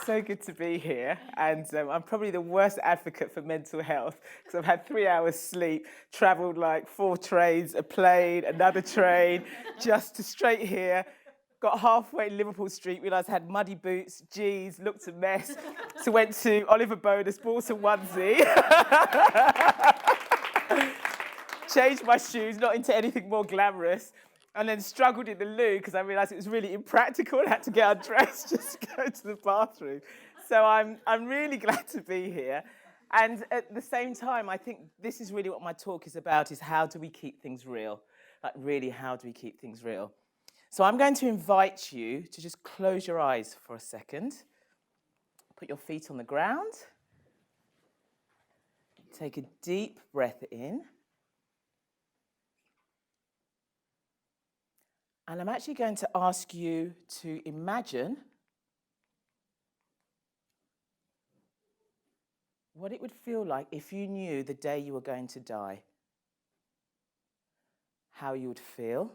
so good to be here. And I'm probably the worst advocate for mental health because I've had 3 hours sleep, travelled like 4 trains, a plane, another train, just to straight here. Got halfway Liverpool Street, realised I had muddy boots, geez, looked a mess. So went to Oliver Bonas, bought a onesie. Changed my shoes, not into anything more glamorous, and then struggled in the loo because I realised it was really impractical and had to get undressed just to go to the bathroom. So I'm really glad to be here. And at the same time, I think this is really what my talk is about, is how do we keep things real? Like really, how do we keep things real? So I'm going to invite you to just close your eyes for a second. Put your feet on the ground. Take a deep breath in. And I'm actually going to ask you to imagine what it would feel like if you knew the day you were going to die. How you would feel,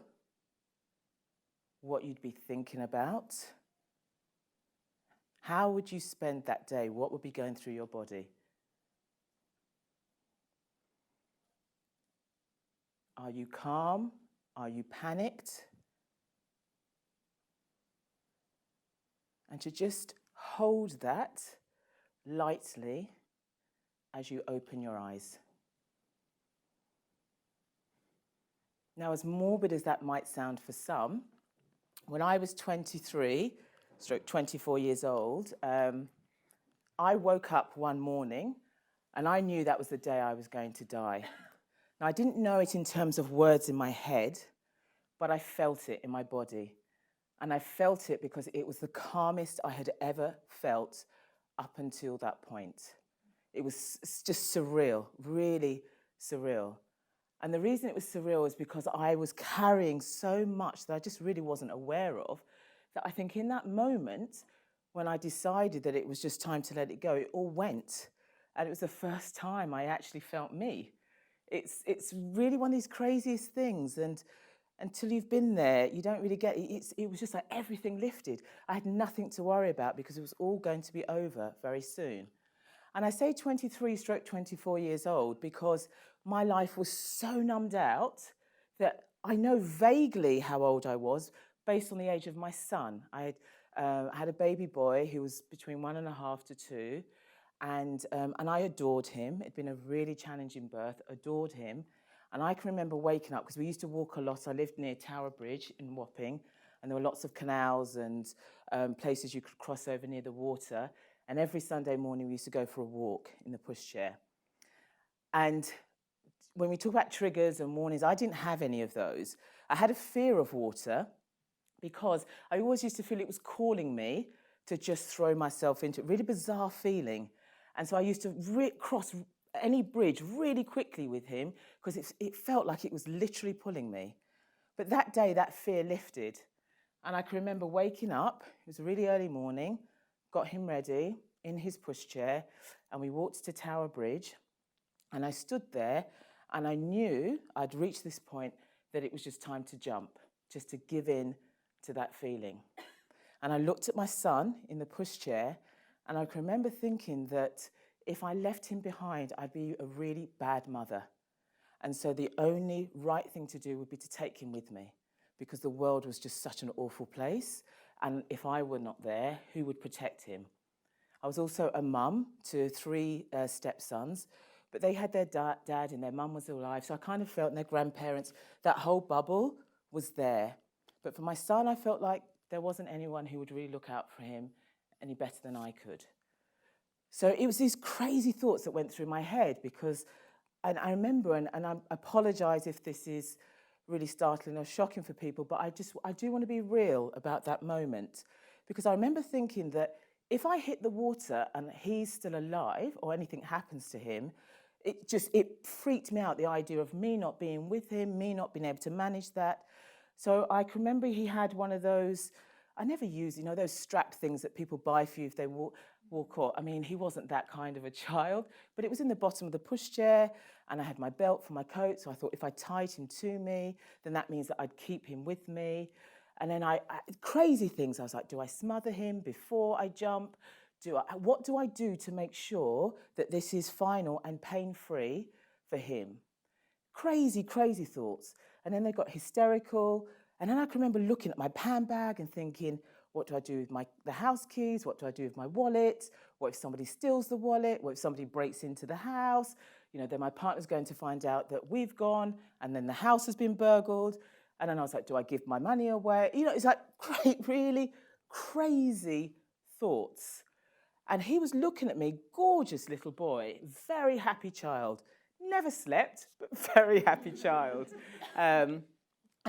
what you'd be thinking about. How would you spend that day? What would be going through your body? Are you calm? Are you panicked? And to just hold that lightly as you open your eyes. Now, as morbid as that might sound for some, when I was 24 years old, I woke up one morning and I knew that was the day I was going to die. Now, I didn't know it in terms of words in my head, but I felt it in my body. And I felt it because it was the calmest I had ever felt up until that point. It was just surreal, really surreal. And the reason it was surreal is because I was carrying so much that I just really wasn't aware of, that I think in that moment, when I decided that it was just time to let it go, it all went. And it was the first time I actually felt me. It's really one of these craziest things. And until you've been there, you don't really get it. It was just like everything lifted. I had nothing to worry about because it was all going to be over very soon. And I say 23/24 years old because my life was so numbed out that I know vaguely how old I was based on the age of my son. I had a baby boy who was between 1.5 to 2, and I adored him. It'd been a really challenging birth, adored him. And I can remember waking up, because we used to walk a lot. I lived near Tower Bridge in Wapping, and there were lots of canals and places you could cross over near the water. And every Sunday morning, we used to go for a walk in the pushchair. And when we talk about triggers and warnings, I didn't have any of those. I had a fear of water because I always used to feel it was calling me to just throw myself into it. Really bizarre feeling. And so I used to cross any bridge really quickly with him because it felt like it was literally pulling me. But that day, that fear lifted. And I can remember waking up, it was a really early morning, got him ready in his pushchair, and we walked to Tower Bridge. And I stood there, and I knew I'd reached this point that it was just time to jump, just to give in to that feeling. And I looked at my son in the pushchair, and I can remember thinking that if I left him behind, I'd be a really bad mother. And so the only right thing to do would be to take him with me, because the world was just such an awful place. And if I were not there, who would protect him? I was also a mum to 3 stepsons, but they had their dad and their mum was alive. So I kind of felt, and their grandparents, that whole bubble was there. But for my son, I felt like there wasn't anyone who would really look out for him any better than I could. So it was these crazy thoughts that went through my head because, and I remember, and I apologise if this is really startling or shocking for people, but I do want to be real about that moment, because I remember thinking that if I hit the water and he's still alive or anything happens to him, it freaked me out, the idea of me not being with him, me not being able to manage that. So I can remember he had one of those, I never used, those strap things that people buy for you if they walk or, I mean, he wasn't that kind of a child, but it was in the bottom of the pushchair, and I had my belt for my coat, so I thought if I tied him to me, then that means that I'd keep him with me. And then crazy things, I was like, do I smother him before I jump? what do I do to make sure that this is final and pain-free for him? Crazy, crazy thoughts. And then they got hysterical. And then I can remember looking at my handbag and thinking, what do I do with the house keys? What do I do with my wallet? What if somebody steals the wallet? What if somebody breaks into the house? Then my partner's going to find out that we've gone and then the house has been burgled. And then I was like, do I give my money away? It's like really crazy thoughts. And he was looking at me, gorgeous little boy, very happy child. Never slept, but very happy child. And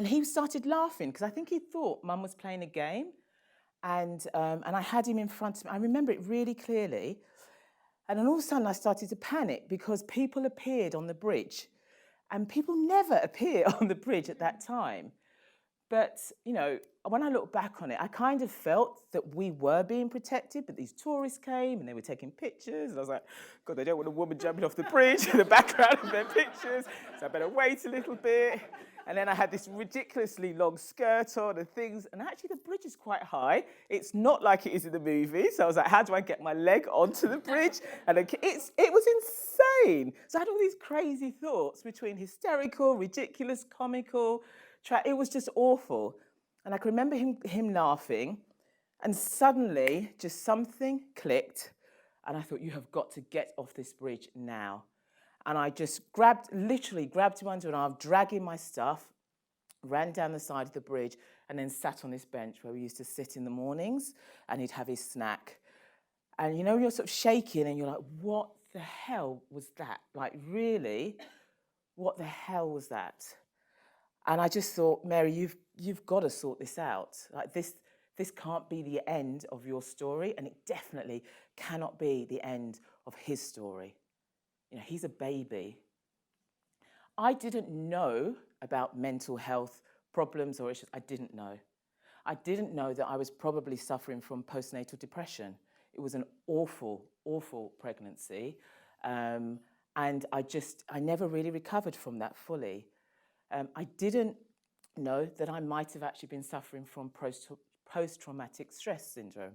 he started laughing because I think he thought Mum was playing a game. And I had him in front of me. I remember it really clearly. And then all of a sudden I started to panic because people appeared on the bridge. And people never appear on the bridge at that time. But, when I look back on it, I kind of felt that we were being protected, but these tourists came and they were taking pictures. And I was like, God, they don't want a woman jumping off the bridge in the background of their pictures. So I better wait a little bit. And then I had this ridiculously long skirt on and things. And actually, the bridge is quite high. It's not like it is in the movie. So I was like, how do I get my leg onto the bridge? And it was insane. So I had all these crazy thoughts between hysterical, ridiculous, comical. It was just awful. And I can remember him laughing. And suddenly, just something clicked. And I thought, you have got to get off this bridge now. And I just literally grabbed him under an arm, dragging my stuff, ran down the side of the bridge, and then sat on this bench where we used to sit in the mornings, and he'd have his snack. And you're sort of shaking, and you're like, what the hell was that? Like, really? What the hell was that? And I just thought, Mary, you've got to sort this out. Like, this can't be the end of your story, and it definitely cannot be the end of his story. He's a baby. I didn't know about mental health problems or issues. I didn't know. I didn't know that I was probably suffering from postnatal depression. It was an awful, awful pregnancy. And I never really recovered from that fully. I didn't know that I might have actually been suffering from post-traumatic stress syndrome.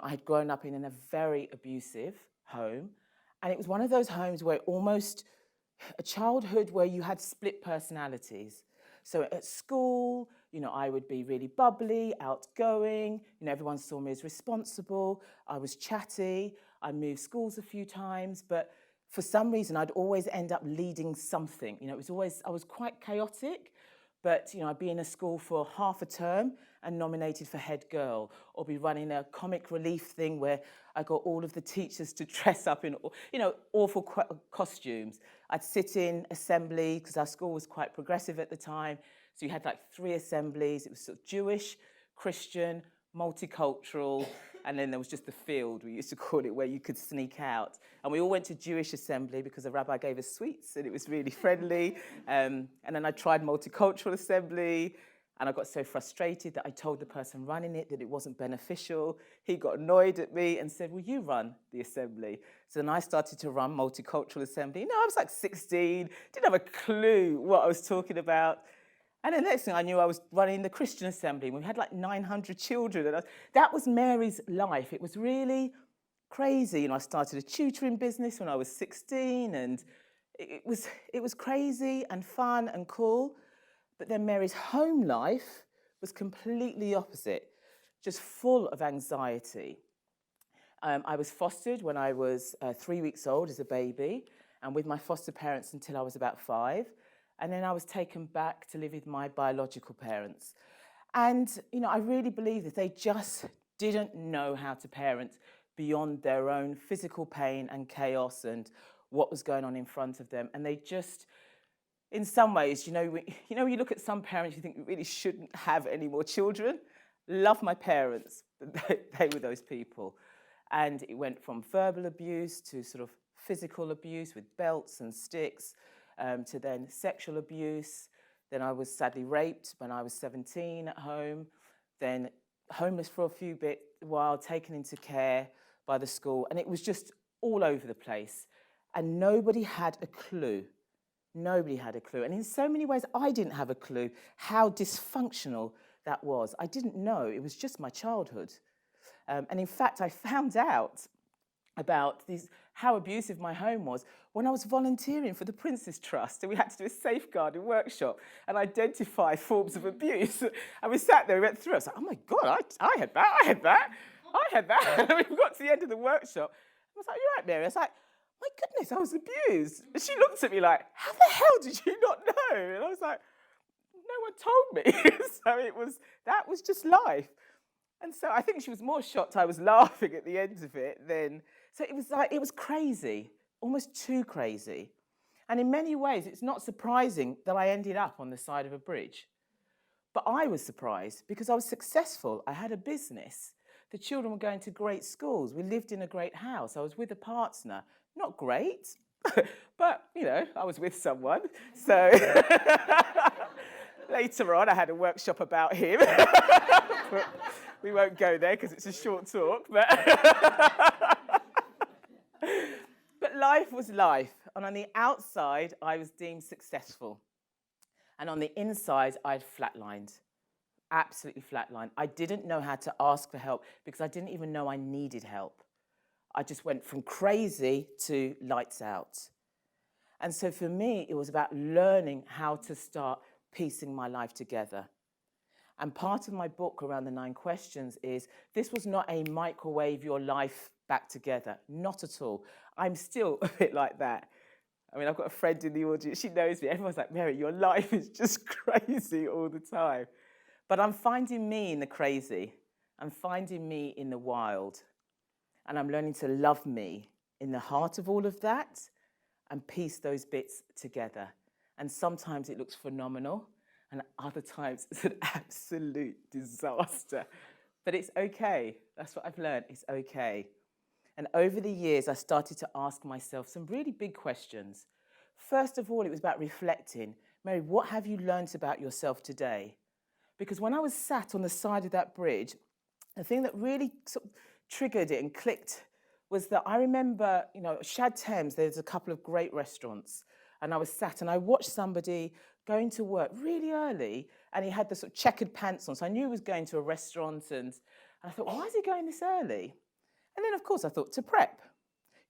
I had grown up in a very abusive home. And it was one of those homes where almost a childhood where you had split personalities. So at school, I would be really bubbly, outgoing. Everyone saw me as responsible. I was chatty. I moved schools a few times. But for some reason, I'd always end up leading something. I was quite chaotic. But, I'd be in a school for half a term and nominated for head girl, or be running a comic relief thing where I got all of the teachers to dress up in, awful costumes. I'd sit in assembly because our school was quite progressive at the time. So you had like 3 assemblies. It was sort of Jewish, Christian, multicultural, and then there was just the field, we used to call it, where you could sneak out. And we all went to Jewish assembly because the rabbi gave us sweets and it was really friendly. And then I tried multicultural assembly, and I got so frustrated that I told the person running it that it wasn't beneficial. He got annoyed at me and said, will you run the assembly? So then I started to run multicultural assembly. I was like 16, didn't have a clue what I was talking about. And the next thing I knew, I was running the Christian assembly. We had like 900 children. And that was Mary's life. It was really crazy. I started a tutoring business when I was 16. And it was crazy and fun and cool. But then Mary's home life was completely opposite, just full of anxiety. I was fostered when I was 3 weeks old as a baby, and with my foster parents until I was about 5. And then I was taken back to live with my biological parents. And, I really believe that they just didn't know how to parent beyond their own physical pain and chaos and what was going on in front of them. And they just, in some ways, when you look at some parents, you think you really shouldn't have any more children. Love my parents, but they were those people. And it went from verbal abuse to sort of physical abuse with belts and sticks, to then sexual abuse. Then I was sadly raped when I was 17 at home. Then homeless for a while, taken into care by the school. And it was just all over the place. And nobody had a clue. Nobody had a clue. And in so many ways, I didn't have a clue how dysfunctional that was. I didn't know. It was just my childhood. And in fact, I found out about how abusive my home was when I was volunteering for the Prince's Trust, and we had to do a safeguarding workshop and identify forms of abuse. And we sat there, we went through it. I was like, oh my God, I had that, I had that, I had that. And we got to the end of the workshop. I was like, you're right, Mary. I was like, my goodness, I was abused. And she looked at me like, how the hell did you not know? And I was like, no one told me. So that was just life. And so I think she was more shocked I was laughing at the end of it than, so it was crazy, almost too crazy. And in many ways, it's not surprising that I ended up on the side of a bridge. But I was surprised because I was successful. I had a business. The children were going to great schools. We lived in a great house. I was with a partner. Not great, but, I was with someone. So later on, I had a workshop about him. We won't go there because it's a short talk. But life was life. And on the outside, I was deemed successful. And on the inside, I'd flatlined. Absolutely flatlined. I didn't know how to ask for help because I didn't even know I needed help. I just went from crazy to lights out. And so for me, it was about learning how to start piecing my life together. And part of my book around the 9 questions is this was not a microwave your life back together. Not at all. I'm still a bit like that. I mean, I've got a friend in the audience. She knows me. Everyone's like, Mary, your life is just crazy all the time. But I'm finding me in the crazy. I'm finding me in the wild. And I'm learning to love me in the heart of all of that and piece those bits together. And sometimes it looks phenomenal. And other times it's an absolute disaster. But it's okay. That's what I've learned. It's okay. And over the years, I started to ask myself some really big questions. First of all, it was about reflecting. Mary, what have you learned about yourself today? Because when I was sat on the side of that bridge, the thing that really sort of triggered it and clicked was that I remember, Shad Thames, there's a couple of great restaurants. And I was sat and I watched somebody going to work really early and he had the sort of checkered pants on. So I knew he was going to a restaurant and I thought, why is he going this early? And then, of course, I thought to prep.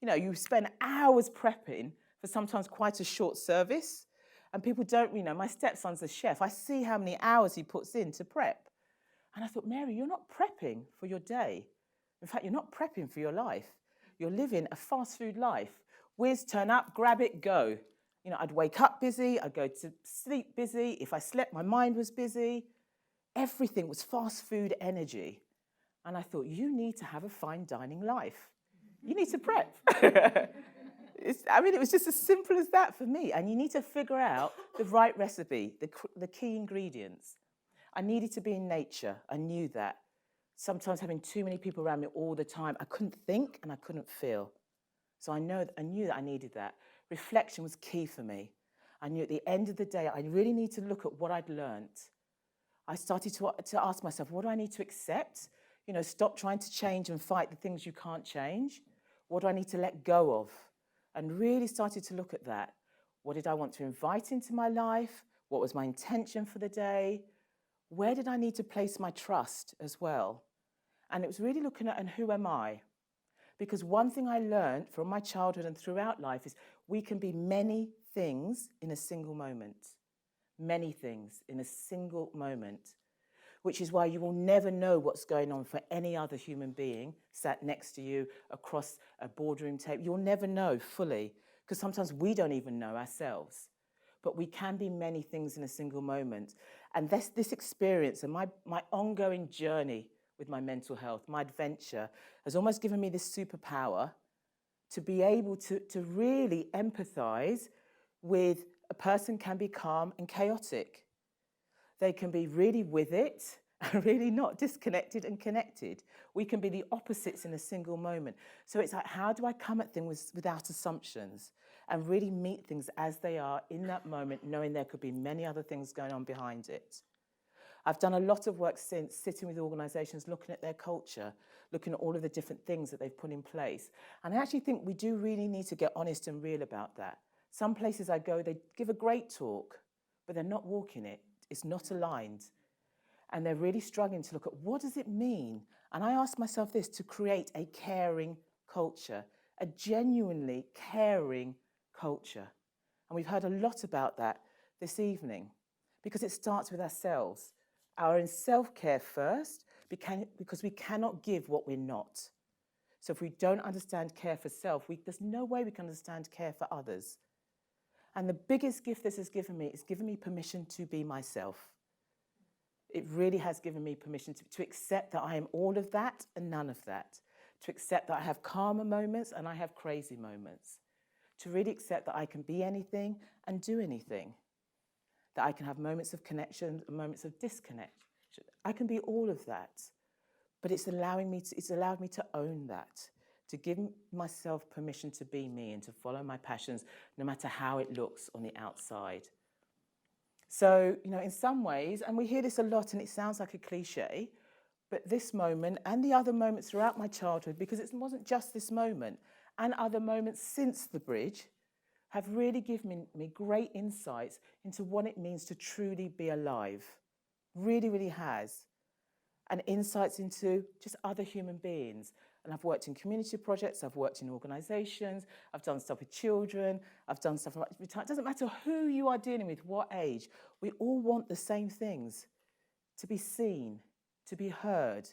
You spend hours prepping for sometimes quite a short service. And people don't, my stepson's a chef. I see how many hours he puts in to prep. And I thought, Mary, you're not prepping for your day. In fact, you're not prepping for your life. You're living a fast food life. Whiz, turn up, grab it, go. I'd wake up busy. I'd go to sleep busy. If I slept, my mind was busy. Everything was fast food energy. And I thought, you need to have a fine dining life. You need to prep. It was just as simple as that for me. And you need to figure out the right recipe, the key ingredients. I needed to be in nature. I knew that. Sometimes having too many people around me all the time, I couldn't think and I couldn't feel. So I knew that I needed that. Reflection was key for me. I knew at the end of the day, I really need to look at what I'd learnt. I started to ask myself, what do I need to accept? Stop trying to change and fight the things you can't change. What do I need to let go of? And really started to look at that. What did I want to invite into my life? What was my intention for the day? Where did I need to place my trust as well? And it was really looking at, and who am I? Because one thing I learned from my childhood and throughout life is we can be many things in a single moment. Many things in a single moment. Which is why you will never know what's going on for any other human being sat next to you across a boardroom table. You'll never know fully, because sometimes we don't even know ourselves. But we can be many things in a single moment. And this experience and my ongoing journey with my mental health, my adventure, has almost given me this superpower to be able to really empathize with a person can be calm and chaotic. They can be really with it and really not disconnected and connected. We can be the opposites in a single moment. So it's like, how do I come at things without assumptions and really meet things as they are in that moment, knowing there could be many other things going on behind it? I've done a lot of work since sitting with organisations, looking at their culture, looking at all of the different things that they've put in place. And I actually think we do really need to get honest and real about that. Some places I go, they give a great talk, but they're not walking it. It's not aligned. And they're really struggling to look at what does it mean? And I asked myself this, to create a caring culture, a genuinely caring culture. And we've heard a lot about that this evening, because it starts with ourselves. Our own self-care first, because we cannot give what we're not. So if we don't understand care for self, there's no way we can understand care for others. And the biggest gift this has given me is given me permission to be myself. It really has given me permission to accept that I am all of that and none of that. To accept that I have calmer moments and I have crazy moments. To really accept that I can be anything and do anything. That I can have moments of connection and moments of disconnection. I can be all of that. But it's allowed me to own that. To give myself permission to be me and to follow my passions, no matter how it looks on the outside. So, in some ways, and we hear this a lot and it sounds like a cliche, but this moment and the other moments throughout my childhood, because it wasn't just this moment, and other moments since the bridge, have really given me great insights into what it means to truly be alive. Really, really has. And insights into just other human beings. And I've worked in community projects, I've worked in organisations, I've done stuff with children, I've done stuff with retirement. It doesn't matter who you are dealing with, what age, we all want the same things. To be seen, to be heard,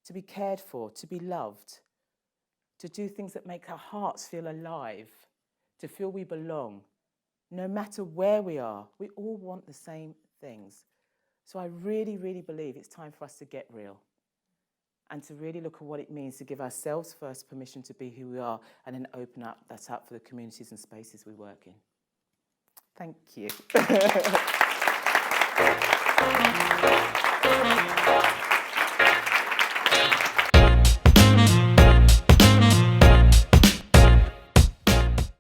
to be cared for, to be loved, to do things that make our hearts feel alive, to feel we belong. No matter where we are, we all want the same things. So I really, really believe it's time for us to get real and to really look at what it means to give ourselves first permission to be who we are and then open that up for the communities and spaces we work in. Thank you.